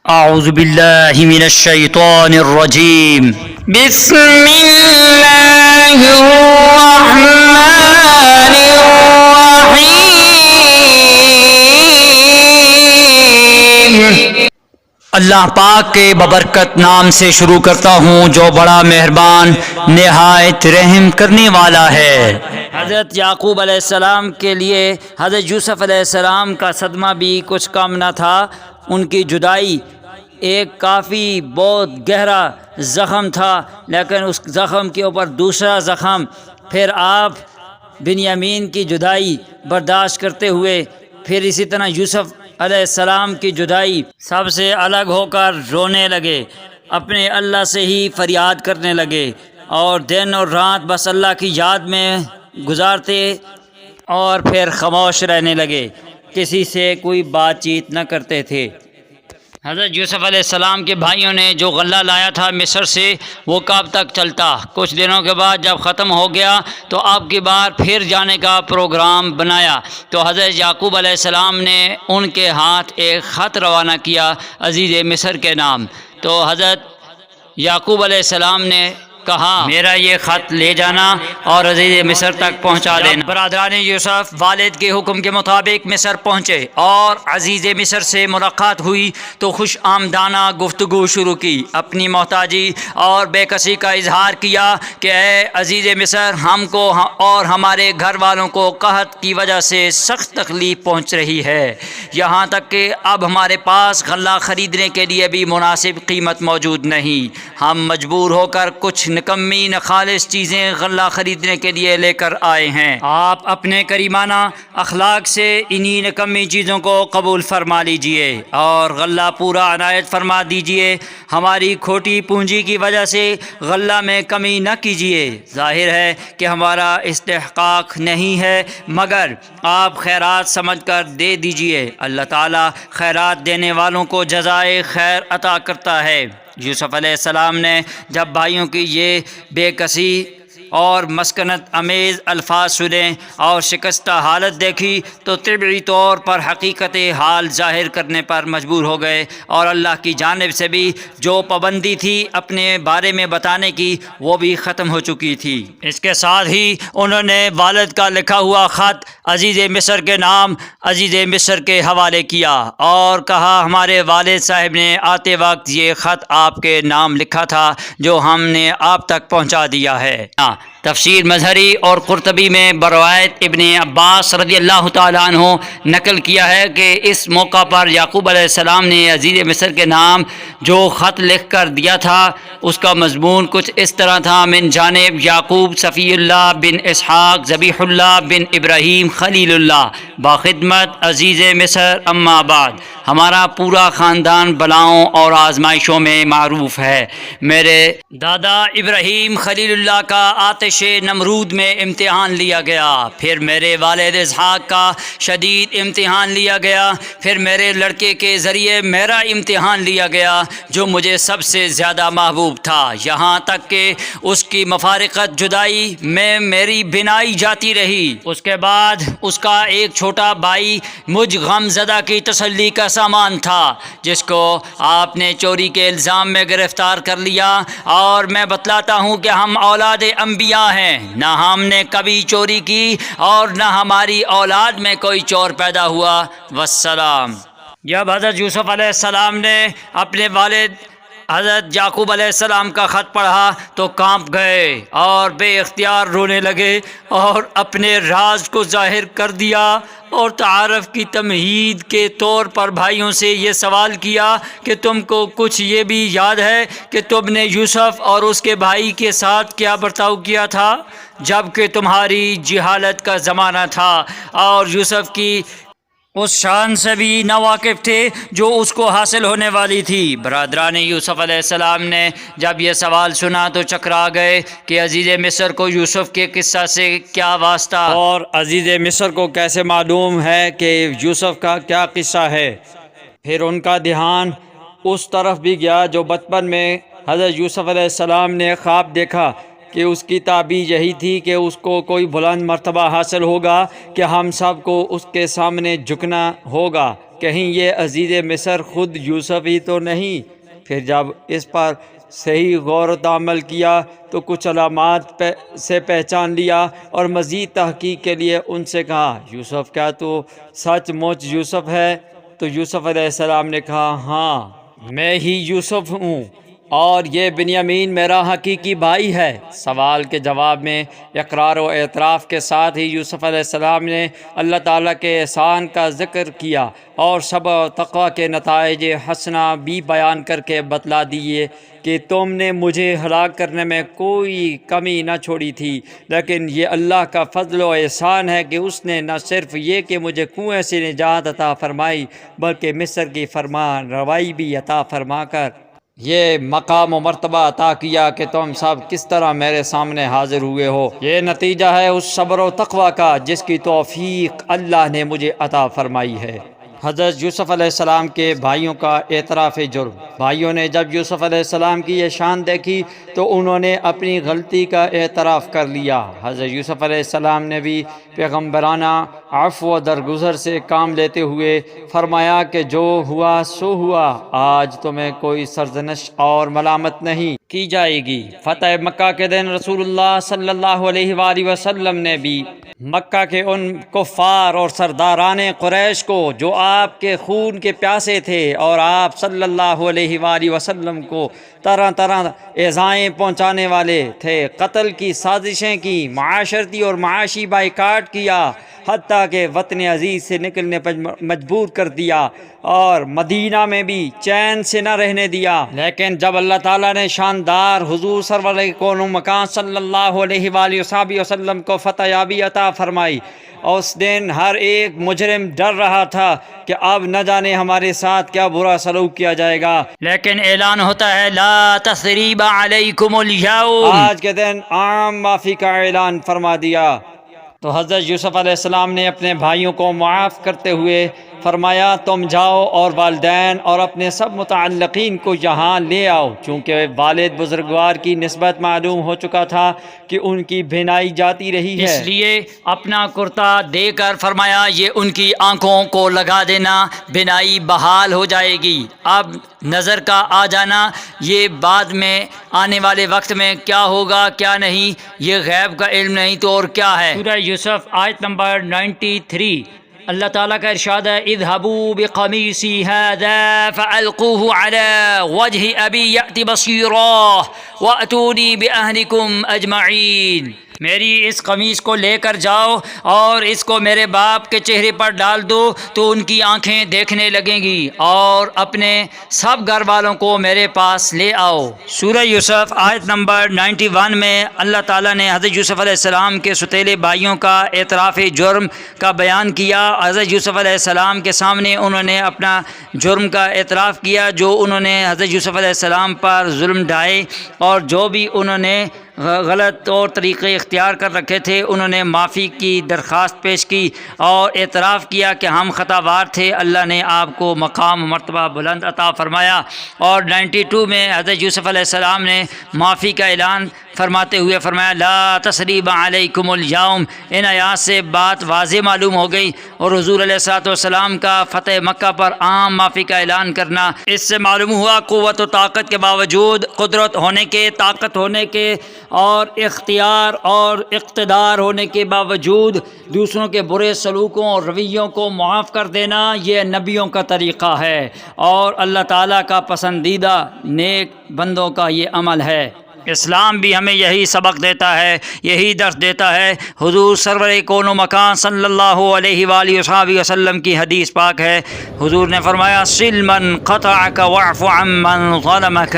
اعوذ باللہ من الشیطان الرجیم بسم اللہ الرحمن الرحیم۔ اللہ پاک کے ببرکت نام سے شروع کرتا ہوں جو بڑا مہربان نہایت رحم کرنے والا ہے۔ حضرت یعقوب علیہ السلام کے لیے حضرت یوسف علیہ السلام کا صدمہ بھی کچھ کم نہ تھا۔ ان کی جدائی ایک کافی بہت گہرا زخم تھا، لیکن اس زخم کے اوپر دوسرا زخم، پھر آپ بنیامین کی جدائی برداشت کرتے ہوئے، پھر اسی طرح یوسف علیہ السلام کی جدائی، سب سے الگ ہو کر رونے لگے، اپنے اللہ سے ہی فریاد کرنے لگے، اور دن اور رات بس اللہ کی یاد میں گزارتے، اور پھر خاموش رہنے لگے، کسی سے کوئی بات چیت نہ کرتے تھے۔ حضرت یوسف علیہ السلام کے بھائیوں نے جو غلہ لایا تھا مصر سے، وہ کب تک چلتا؟ کچھ دنوں کے بعد جب ختم ہو گیا تو اب کی بار پھر جانے کا پروگرام بنایا، تو حضرت یعقوب علیہ السلام نے ان کے ہاتھ ایک خط روانہ کیا عزیز مصر کے نام۔ تو حضرت یعقوب علیہ السلام نے کہا میرا یہ خط لے جانا اور عزیز مصر تک پہنچا دینا۔ برادران یوسف والد کے حکم کے مطابق مصر پہنچے اور عزیز مصر سے ملاقات ہوئی تو خوش آمدانہ گفتگو شروع کی، اپنی محتاجی اور بے کسی کا اظہار کیا کہ اے عزیز مصر، ہم کو اور ہمارے گھر والوں کو قحط کی وجہ سے سخت تکلیف پہنچ رہی ہے، یہاں تک کہ اب ہمارے پاس غلہ خریدنے کے لیے بھی مناسب قیمت موجود نہیں، ہم مجبور ہو کر کچھ نکمی نخالص چیزیں غلہ خریدنے کے لیے لے کر آئے ہیں۔ آپ اپنے کریمانہ اخلاق سے انہی نکمی چیزوں کو قبول فرما لیجئے اور غلہ پورا عنایت فرما دیجئے، ہماری کھوٹی پونجی کی وجہ سے غلہ میں کمی نہ کیجئے، ظاہر ہے کہ ہمارا استحقاق نہیں ہے، مگر آپ خیرات سمجھ کر دے دیجئے، اللہ تعالی خیرات دینے والوں کو جزائے خیر عطا کرتا ہے۔ یوسف علیہ السلام نے جب بھائیوں کی یہ بے کسی اور مسکنت امیز الفاظ سنے اور شکستہ حالت دیکھی تو طبعی طور پر حقیقت حال ظاہر کرنے پر مجبور ہو گئے، اور اللہ کی جانب سے بھی جو پابندی تھی اپنے بارے میں بتانے کی وہ بھی ختم ہو چکی تھی۔ اس کے ساتھ ہی انہوں نے والد کا لکھا ہوا خط عزیز مصر کے نام عزیز مصر کے حوالے کیا اور کہا ہمارے والد صاحب نے آتے وقت یہ خط آپ کے نام لکھا تھا جو ہم نے آپ تک پہنچا دیا ہے۔ تفسیر مظہری اور قرطبی میں بروایت ابن عباس رضی اللہ تعالیٰ عنہ نقل کیا ہے کہ اس موقع پر یعقوب علیہ السلام نے عزیز مصر کے نام جو خط لکھ کر دیا تھا اس کا مضمون کچھ اس طرح تھا: من جانب یعقوب صفی اللہ بن اسحاق ذبیح اللہ بن ابراہیم خلیل اللہ باخدمت عزیز مصر، اما بعد، ہمارا پورا خاندان بلاؤں اور آزمائشوں میں معروف ہے۔ میرے دادا ابراہیم خلیل اللہ کا آتش نمرود میں امتحان لیا گیا، پھر میرے والد اسحاق کا شدید امتحان لیا گیا، پھر میرے لڑکے کے ذریعے میرا امتحان لیا گیا جو مجھے سب سے زیادہ محبوب تھا، یہاں تک کہ اس کی مفارقت جدائی میں میری بنائی جاتی رہی۔ اس کے بعد اس کا ایک چھوٹا بھائی مجھ غم زدہ کی تسلی کا سامان تھا جس کو آپ نے چوری کے الزام میں گرفتار کر لیا، اور میں بتلاتا ہوں کہ ہم اولاد انبیاء ہیں، نہ ہم نے کبھی چوری کی اور نہ ہماری اولاد میں کوئی چور پیدا ہوا، والسلام۔ جب حضرت یوسف علیہ السلام نے اپنے والد حضرت یعقوب علیہ السلام کا خط پڑھا تو کانپ گئے اور بے اختیار رونے لگے اور اپنے راز کو ظاہر کر دیا، اور تعارف کی تمہید کے طور پر بھائیوں سے یہ سوال کیا کہ تم کو کچھ یہ بھی یاد ہے کہ تم نے یوسف اور اس کے بھائی کے ساتھ کیا برتاؤ کیا تھا جب کہ تمہاری جہالت کا زمانہ تھا اور یوسف کی اس شان سے بھی ناواقف تھے جو اس کو حاصل ہونے والی تھی۔ برادران یوسف علیہ السلام نے جب یہ سوال سنا تو چکرا گئے کہ عزیز مصر کو یوسف کے قصہ سے کیا واسطہ، اور عزیز مصر کو کیسے معلوم ہے کہ یوسف کا کیا قصہ ہے۔ پھر ان کا دھیان اس طرف بھی گیا جو بچپن میں حضرت یوسف علیہ السلام نے خواب دیکھا کہ اس کی تعبیر یہی تھی کہ اس کو کوئی بلند مرتبہ حاصل ہوگا کہ ہم سب کو اس کے سامنے جھکنا ہوگا، کہیں یہ عزیز مصر خود یوسف ہی تو نہیں۔ پھر جب اس پر صحیح غور و تأمل کیا تو کچھ علامات سے پہچان لیا اور مزید تحقیق کے لیے ان سے کہا، یوسف کیا تو سچ مچ یوسف ہے؟ تو یوسف علیہ السلام نے کہا، ہاں میں ہی یوسف ہوں اور یہ بنیامین میرا حقیقی بھائی ہے۔ سوال کے جواب میں اقرار و اعتراف کے ساتھ ہی یوسف علیہ السلام نے اللہ تعالیٰ کے احسان کا ذکر کیا اور صبر و تقوی کے نتائج حسنہ بھی بیان کر کے بتلا دیے کہ تم نے مجھے ہلاک کرنے میں کوئی کمی نہ چھوڑی تھی، لیکن یہ اللہ کا فضل و احسان ہے کہ اس نے نہ صرف یہ کہ مجھے کنویں سے نجات عطا فرمائی بلکہ مصر کی فرمان روائی بھی عطا فرما کر یہ مقام و مرتبہ عطا کیا کہ تم سب کس طرح میرے سامنے حاضر ہوئے ہو۔ یہ نتیجہ ہے اس صبر و تقوی کا جس کی توفیق اللہ نے مجھے عطا فرمائی ہے۔ حضرت یوسف علیہ السلام کے بھائیوں کا اعتراف جرم۔ بھائیوں نے جب یوسف علیہ السلام کی یہ شان دیکھی تو انہوں نے اپنی غلطی کا اعتراف کر لیا۔ حضرت یوسف علیہ السلام نے بھی پیغمبرانہ عفو و درگزر سے کام لیتے ہوئے فرمایا کہ جو ہوا سو ہوا، آج تمہیں کوئی سرزنش اور ملامت نہیں کی جائے گی۔ فتح مکہ کے دن رسول اللہ صلی اللہ علیہ وآلہ وسلم نے بھی مکہ کے ان کفار اور سرداران قریش کو جو آپ کے خون کے پیاسے تھے اور آپ صلی اللہ علیہ وآلہ وسلم کو طرح طرح ایذائیں پہنچانے والے تھے، قتل کی سازشیں کی، معاشرتی اور معاشی بائیکاٹ کیا، حتیٰ کہ وطن عزیز سے نکلنے پر مجبور کر دیا اور مدینہ میں بھی چین سے نہ رہنے دیا۔ لیکن جب اللہ تعالیٰ نے شاندار حضور سرور کون و مکان صلی اللہ علیہ وآلہ وسلم کو فتح یابی عطا فرمائی، اور اس دن ہر ایک مجرم ڈر رہا تھا کہ اب نہ جانے ہمارے ساتھ کیا برا سلوک کیا جائے گا، لیکن اعلان ہوتا ہے لا تثریب علیکم اليوم، آج کے دن عام معافی کا اعلان فرما دیا۔ تو حضرت یوسف علیہ السلام نے اپنے بھائیوں کو معاف کرتے ہوئے فرمایا، تم جاؤ اور والدین اور اپنے سب متعلقین کو یہاں لے آؤ، چونکہ والد بزرگوار کی نسبت معلوم ہو چکا تھا کہ ان کی بینائی جاتی رہی ہے، اس لیے اپنا کرتا دے کر فرمایا یہ ان کی آنکھوں کو لگا دینا، بینائی بحال ہو جائے گی۔ اب نظر کا آ جانا یہ بعد میں آنے والے وقت میں کیا ہوگا کیا نہیں یہ غیب کا علم نہیں تو اور کیا ہے۔ سورہ یوسف آیت نمبر 93، اللہ تعالیٰ کا ارشاد ہے اذهبوا بقمیصی هذا فألقوه على وجه ابی یأت بصیرا وأتونی بأہلکم اجمعین، میری اس قمیص کو لے کر جاؤ اور اس کو میرے باپ کے چہرے پر ڈال دو تو ان کی آنکھیں دیکھنے لگیں گی، اور اپنے سب گھر والوں کو میرے پاس لے آؤ۔ سورہ یوسف آیت نمبر 91 میں اللہ تعالیٰ نے حضرت یوسف علیہ السلام کے ستیلے بھائیوں کا اعتراف جرم کا بیان کیا۔ حضرت یوسف علیہ السلام کے سامنے انہوں نے اپنا جرم کا اعتراف کیا، جو انہوں نے حضرت یوسف علیہ السلام پر ظلم ڈھائے اور جو بھی انہوں نے غلط طور طریقے اختیار کر رکھے تھے، انہوں نے معافی کی درخواست پیش کی اور اعتراف کیا کہ ہم خطا وار تھے، اللہ نے آپ کو مقام و مرتبہ بلند عطا فرمایا۔ اور 92 میں حضرت یوسف علیہ السلام نے معافی کا اعلان فرماتے ہوئے فرمایا لا تثریب علیکم الیوم۔ ان آیات سے بات واضح معلوم ہو گئی، اور حضور علیہ الصلوۃ والسلام کا فتح مکہ پر عام معافی کا اعلان کرنا، اس سے معلوم ہوا قوت و طاقت کے باوجود، قدرت ہونے کے، طاقت ہونے کے اور اختیار اور اقتدار ہونے کے باوجود دوسروں کے برے سلوکوں اور رویوں کو معاف کر دینا یہ نبیوں کا طریقہ ہے اور اللہ تعالیٰ کا پسندیدہ نیک بندوں کا یہ عمل ہے۔ اسلام بھی ہمیں یہی سبق دیتا ہے، یہی درس دیتا ہے۔ حضور سرور کون و مکان صلی اللہ علیہ وآلہ وسلم کی حدیث پاک ہے، حضور نے فرمایا صل من قطعک واعف عن من ظلمک،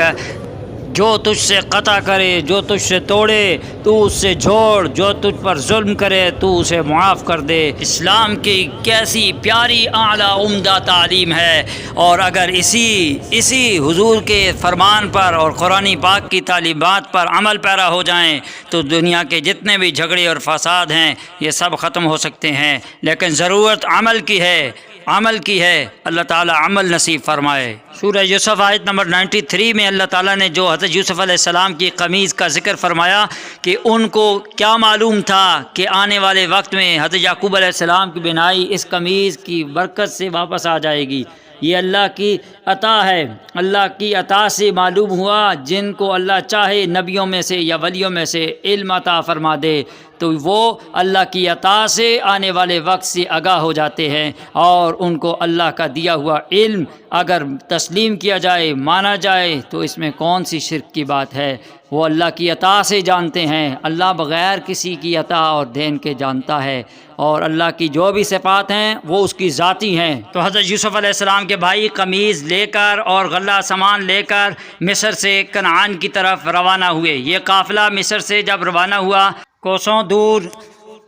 جو تجھ سے قطع کرے، جو تجھ سے توڑے تو اس سے جوڑ، جو تجھ پر ظلم کرے تو اسے معاف کر دے۔ اسلام کی کیسی پیاری اعلیٰ عمدہ تعلیم ہے، اور اگر اسی حضور کے فرمان پر اور قرآن پاک کی تعلیمات پر عمل پیرا ہو جائیں تو دنیا کے جتنے بھی جھگڑے اور فساد ہیں یہ سب ختم ہو سکتے ہیں، لیکن ضرورت عمل کی ہے۔ اللہ تعالیٰ عمل نصیب فرمائے۔ سورہ یوسف آیت نمبر 93 میں اللہ تعالیٰ نے جو حضرت حضرت یوسف علیہ السلام کی قمیض کا ذکر فرمایا کہ ان کو کیا معلوم تھا کہ آنے والے وقت میں حضرت یعقوب علیہ السلام کی بنائی اس قمیض کی برکت سے واپس آ جائے گی۔ یہ اللہ کی عطا ہے، اللہ کی عطا سے معلوم ہوا جن کو اللہ چاہے نبیوں میں سے یا ولیوں میں سے علم عطا فرما دے تو وہ اللہ کی عطا سے آنے والے وقت سے آگاہ ہو جاتے ہیں، اور ان کو اللہ کا دیا ہوا علم اگر تسلیم کیا جائے، مانا جائے، تو اس میں کون سی شرک کی بات ہے۔ وہ اللہ کی عطا سے جانتے ہیں، اللہ بغیر کسی کی عطا اور دین کے جانتا ہے، اور اللہ کی جو بھی صفات ہیں وہ اس کی ذاتی ہیں۔ تو حضرت یوسف علیہ السلام کے بھائی قمیض لے کر اور غلہ سامان لے کر مصر سے کنعان کی طرف روانہ ہوئے۔ یہ قافلہ مصر سے جب روانہ ہوا، کوسوں دور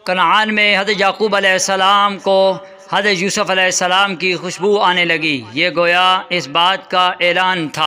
کنعان میں حضرت یعقوب علیہ السلام کو حضرت یوسف علیہ السلام کی خوشبو آنے لگی۔ یہ گویا اس بات کا اعلان تھا